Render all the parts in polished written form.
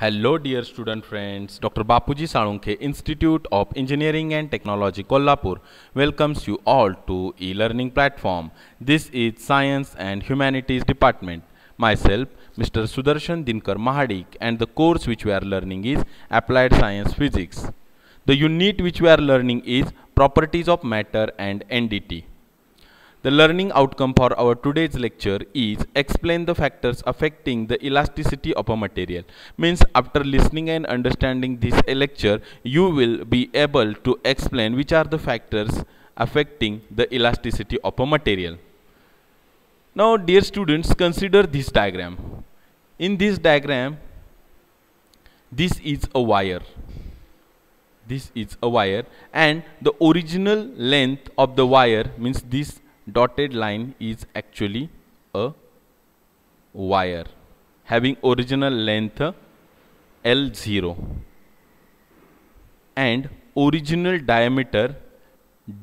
Hello dear student friends, Dr. Bapuji Salunkhe, Institute of Engineering and Technology, Kolhapur welcomes you all to e-learning platform. This is Science and Humanities Department. Myself, Mr. Sudarshan Dinkar Mahadik, and the course which we are learning is Applied Science Physics. The unit which we are learning is Properties of Matter and NDT. The learning outcome for our today's lecture is explain the factors affecting the elasticity of a material. Means after listening and understanding this lecture, you will be able to explain which are the factors affecting the elasticity of a material. Now dear students, consider this diagram. In this diagram, this is a wire. This is a wire, and the original length of the wire, means this dotted line, is actually a wire having original length L0 and original diameter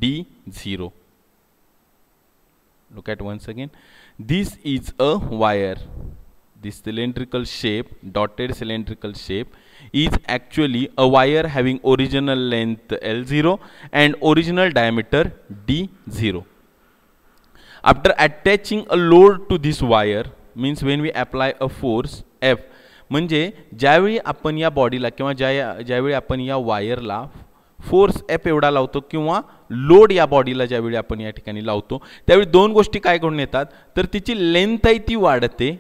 D0. Look at once again. This is a wire. This cylindrical shape, dotted cylindrical shape, is actually a wire having original length L0 and original diameter D0. After attaching a load to this wire, means when we apply a force F, म्हणजे ज्यावेळी आपण या बॉडीला किंवा ज्यावेळी आपण या वायरला force F एवढा लावतो किंवा लोड या बॉडीला ज्यावेळी आपण या ठिकाणी लावतो, त्यावेळी दोन गोष्टी काय घडून येतात, तर तिची लेंथ आहे ती वाढते,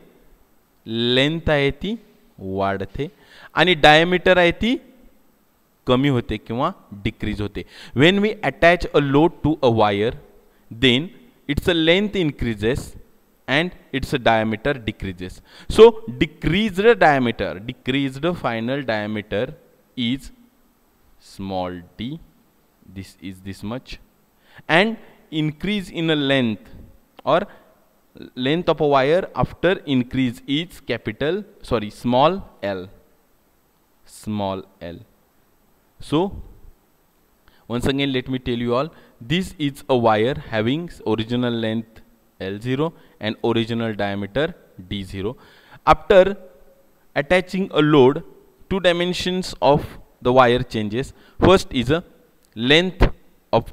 लेंथ आहे ती वाढते आणि डायमीटर आहे ती कमी होते किंवा डिक्रीज होते. When we attach a load to a wire, then its length increases and its diameter decreases. So decreased diameter, decreased final diameter is small d, this is this much, and increase in a length or length of a wire after increase is small l, small l. So once again let me tell you all, this is a wire having original length L0 and original diameter D0. After attaching a load, two dimensions of the wire changes. First is a length of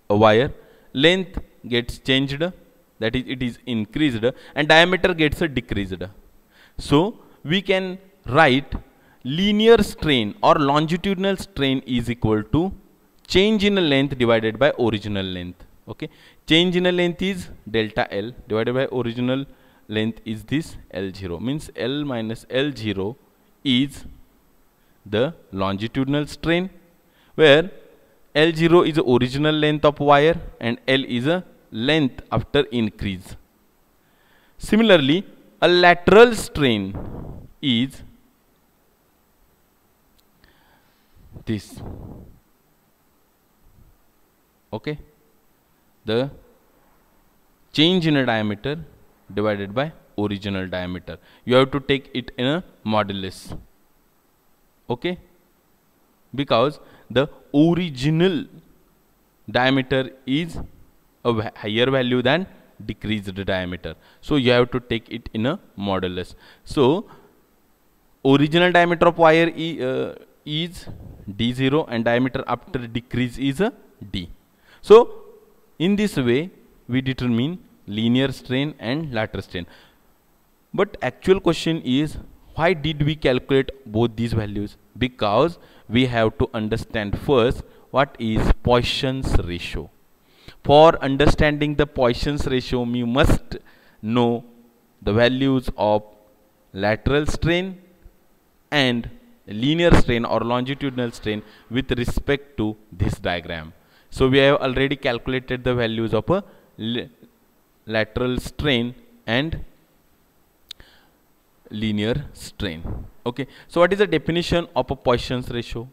a wire. Length gets changed, that is it is increased, and diameter gets decreased. So we can write linear strain or longitudinal strain is equal to change in length divided by original length. Okay, change in length is delta L divided by original length is this L0, means L minus L0 is the longitudinal strain, where L0 is the original length of wire and L is a length after increase. Similarly, a lateral strain is this. Okay, the change in a diameter divided by original diameter. You have to take it in a modulus. Okay, because the original diameter is a higher value than decreased diameter, so you have to take it in a modulus. So original diameter of wire is D0 and diameter after decrease is a D. So in this way we determine linear strain and lateral strain. But actual question is, why did we calculate both these values? Because we have to understand first what is Poisson's ratio. For understanding the Poisson's ratio, we must know the values of lateral strain and linear strain or longitudinal strain with respect to this diagram. So we have already calculated the values of a lateral strain and linear strain. Okay, so what is the definition of a Poisson's ratio?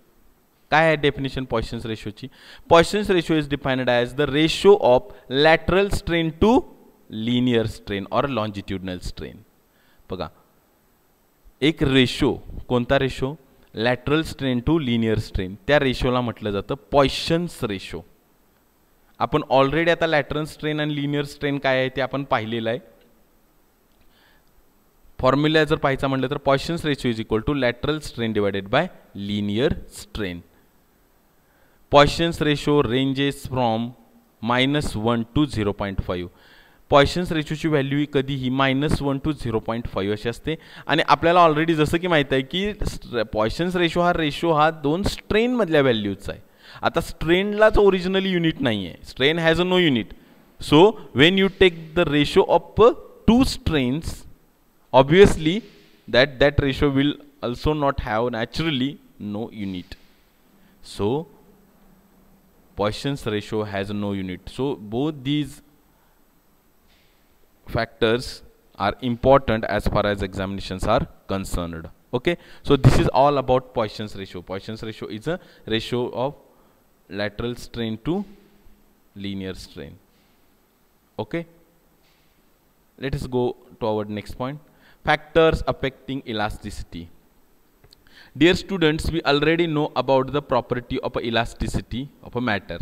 काय आहे definition Poisson's ratio ची? Poisson's ratio is defined as the ratio of lateral strain to linear strain or longitudinal strain. बघा, एक ratio, कोणता ratio? Lateral strain to linear strain, त्या रेशोला म्हटलं जातं पॉइसन्स रेशो. आपण ऑलरेडी आता लॅटरल स्ट्रेन आणि लिनियर स्ट्रेन काय आहे ते आपण पाहिलेलं आहे. फॉर्म्युला जर पाहायचा म्हटलं तर Poisson's ratio is equal to lateral strain divided by linear strain. Poisson's ratio ranges from -1 to 0.5. Poisson's रेशोची व्हॅल्यू ही कधीही -1 to 0.5 अशी असते. आणि आपल्याला ऑलरेडी जसं की माहीत आहे की पॉइसन्स रेशो हा 2 स्ट्रेनमधल्या व्हॅल्यूजचा आहे. आता स्ट्रेनलाच ओरिजिनली युनिट नाही आहे. Strain has a no unit. So when you take the ratio of 2 strains, obviously that ratio will also not have naturally no unit. So Poisson's ratio has no unit. So both these factors are important as far as examinations are concerned. Okay, so this is all about Poisson's ratio. Poisson's ratio is a ratio of lateral strain to linear strain. Okay, let us go to our next point. Factors affecting elasticity. Dear students, we already know about the property of elasticity of a matter.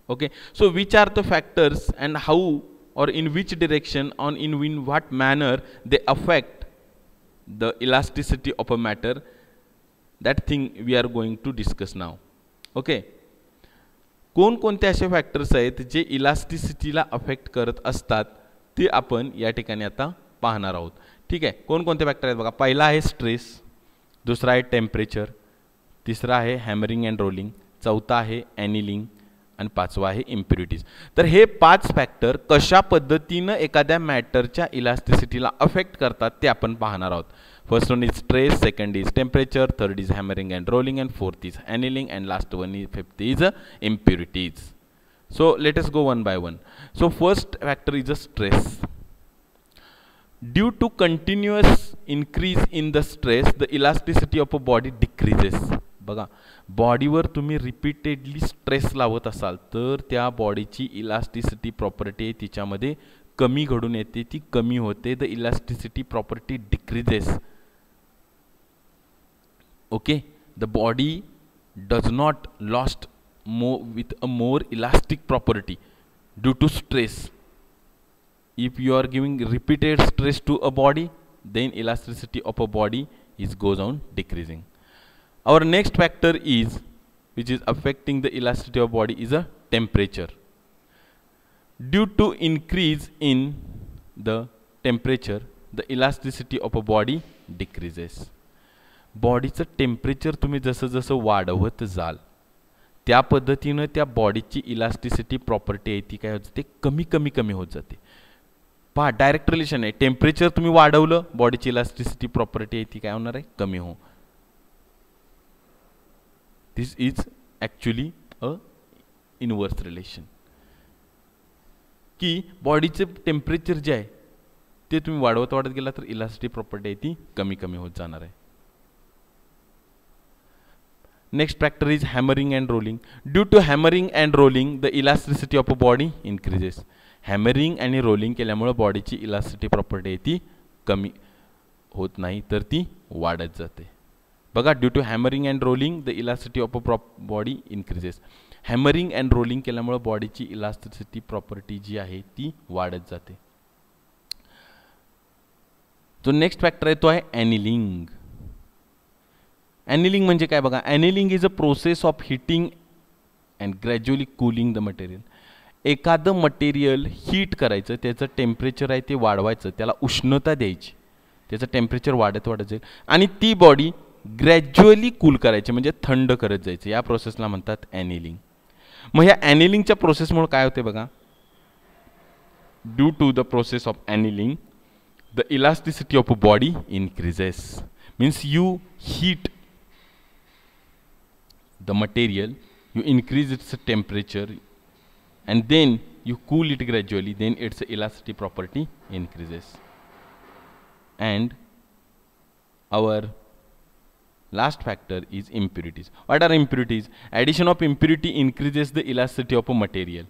Okay, so which are the factors and how or in which direction on in what manner they affect the elasticity of a matter, that thing we are going to discuss now. Okay, कोणकोणते असे factors आहेत जे इलास्टिसिटीला affect करत असतात ते आपण या ठिकाणी आता पाहणार आहोत. ठीक आहे, कोणकोणते फॅक्टर आहेत बघा. पहिला आहे स्ट्रेस, दुसरा आहे टेम्परेचर, तिसरा आहे हॅमरिंग अँड रोलिंग, चौथा आहे ॲनिलिंग आणि पाचवा आहे इम्प्युरिटीज. तर हे 5 फॅक्टर कशा पद्धतीनं एखाद्या मॅटरच्या इलास्टिसिटीला अफेक्ट करतात ते आपण पाहणार आहोत. First one is stress, second is temperature, third is hammering and rolling and fourth is ॲनिलिंग and last one is fifth is impurities. So let us go one by one. So first factor is a stress. Due to continuous increase in the stress, the elasticity of a body decreases. बघा, बॉडीवर तुम्ही repeatedly stress लावत असाल तर त्या बॉडीची elasticity property आहे तिच्यामध्ये कमी घडून येते, ती कमी होते. The elasticity property decreases. Okay, the body does not lost with a more elastic property due to stress. If you are giving repeated stress to a body, then elasticity of a body goes on decreasing. Our next factor is, which is affecting the elasticity of body, is a temperature. Due to increase in the temperature, the elasticity of a body decreases. बॉडीचं temperature तुम्ही जसं जसं वाढवत जाल त्या पद्धतीनं त्या बॉडीची इलास्टिसिटी प्रॉपर्टी आहे ती काय होते, ते कमी कमी कमी होत जाते. पहा, डायरेक्ट रिलेशन आहे. टेम्परेचर तुम्ही वाढवलं, बॉडीची इलास्टिसिटी प्रॉपर्टी आहे ती काय होणार आहे, कमी हो. This is actually a inverse relation, की बॉडीचे टेम्परेचर जे आहे ते तुम्ही वाढवत वाढत गेला तर इलास्टिसिटी प्रॉपर्टी आहे ती कमी कमी होत जाणार आहे. Next factor is hammering and rolling. Due to hammering and rolling, the elasticity of a body increases. Hammering आणि rolling केल्यामुळे बॉडीची इलास्टिसिटी प्रॉपर्टी आहे ती कमी होत नाही तर ती वाढत जाते. बघा, due to hammering and rolling the elasticity of a body increases. Hammering and rolling केल्यामुळे बॉडीची इलास्टिसिटी प्रॉपर्टी जी आहे ती वाढत जाते. जो नेक्स्ट फॅक्टर आहे तो आहे ॲनिलिंग. ॲनिलिंग म्हणजे काय बघा, annealing is a process of heating and gradually cooling the material. एखादं मटेरियल हीट करायचं, त्याचं टेम्परेचर आहे ते वाढवायचं, त्याला उष्णता द्यायची, त्याचं टेम्परेचर वाढत वाढत जाईल आणि ती बॉडी ग्रॅज्युअली कूल करायची म्हणजे थंड करत जायचं. या प्रोसेसला म्हणतात ॲनिलिंग. मग ह्या ॲनिलिंगच्या प्रोसेसमुळे काय होते बघा, due to the process of annealing the elasticity of a body increases. Means you heat the material, you increase its temperature and then you cool it gradually, then its elasticity property increases. And our last factor is impurities. What are impurities? Addition of impurity increases the elasticity of a material.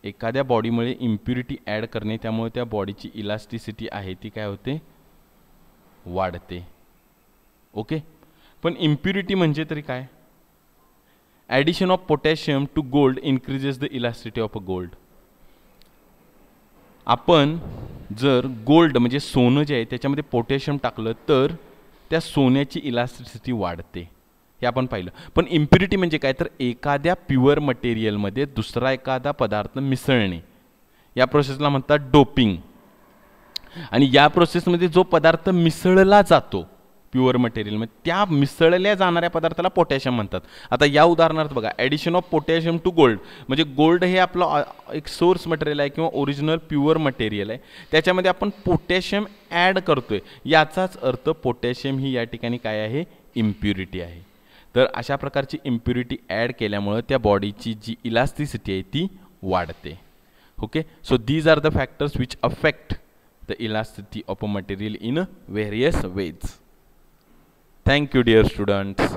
एखाद्या बॉडीमुळे impurity add करणे त्यामुळे त्या बॉडीची elasticity आहे ती काय होते, वाढते. ओके, पण इम्प्युरिटी म्हणजे तरी काय, addition of potassium to gold increases the elasticity of a gold. आपण जर गोल्ड म्हणजे सोनं जे आहे त्याच्यामध्ये पोटॅशियम टाकलं तर त्या सोन्याची इलास्टिसिटी वाढते, हे आपण पाहिलं. पण इम्प्युरिटी म्हणजे काय, तर एखाद्या प्युअर मटेरियलमध्ये दुसरा एखादा पदार्थ मिसळणे, या प्रोसेसला म्हणतात डोपिंग. आणि या प्रोसेसमध्ये जो पदार्थ मिसळला जातो प्युअर मटेरियलमध्ये, त्या मिसळल्या जाणाऱ्या पदार्थाला पोटॅशियम म्हणतात. आता या उदाहरणार्थ बघा, addition of potassium to gold, म्हणजे गोल्ड हे आपलं एक सोर्स मटेरियल आहे किंवा ओरिजिनल प्युअर मटेरियल आहे, त्याच्यामध्ये आपण पोटॅशियम ॲड करतोय, याचाच अर्थ पोटॅशियम ही या ठिकाणी काय आहे, इम्प्युरिटी आहे. तर अशा प्रकारची इम्प्युरिटी ॲड केल्यामुळे त्या बॉडीची जी इलास्टिसिटी आहे ती वाढते. Okay, so these are the factors which affect the elasticity of a material in various ways. Thank you, dear students.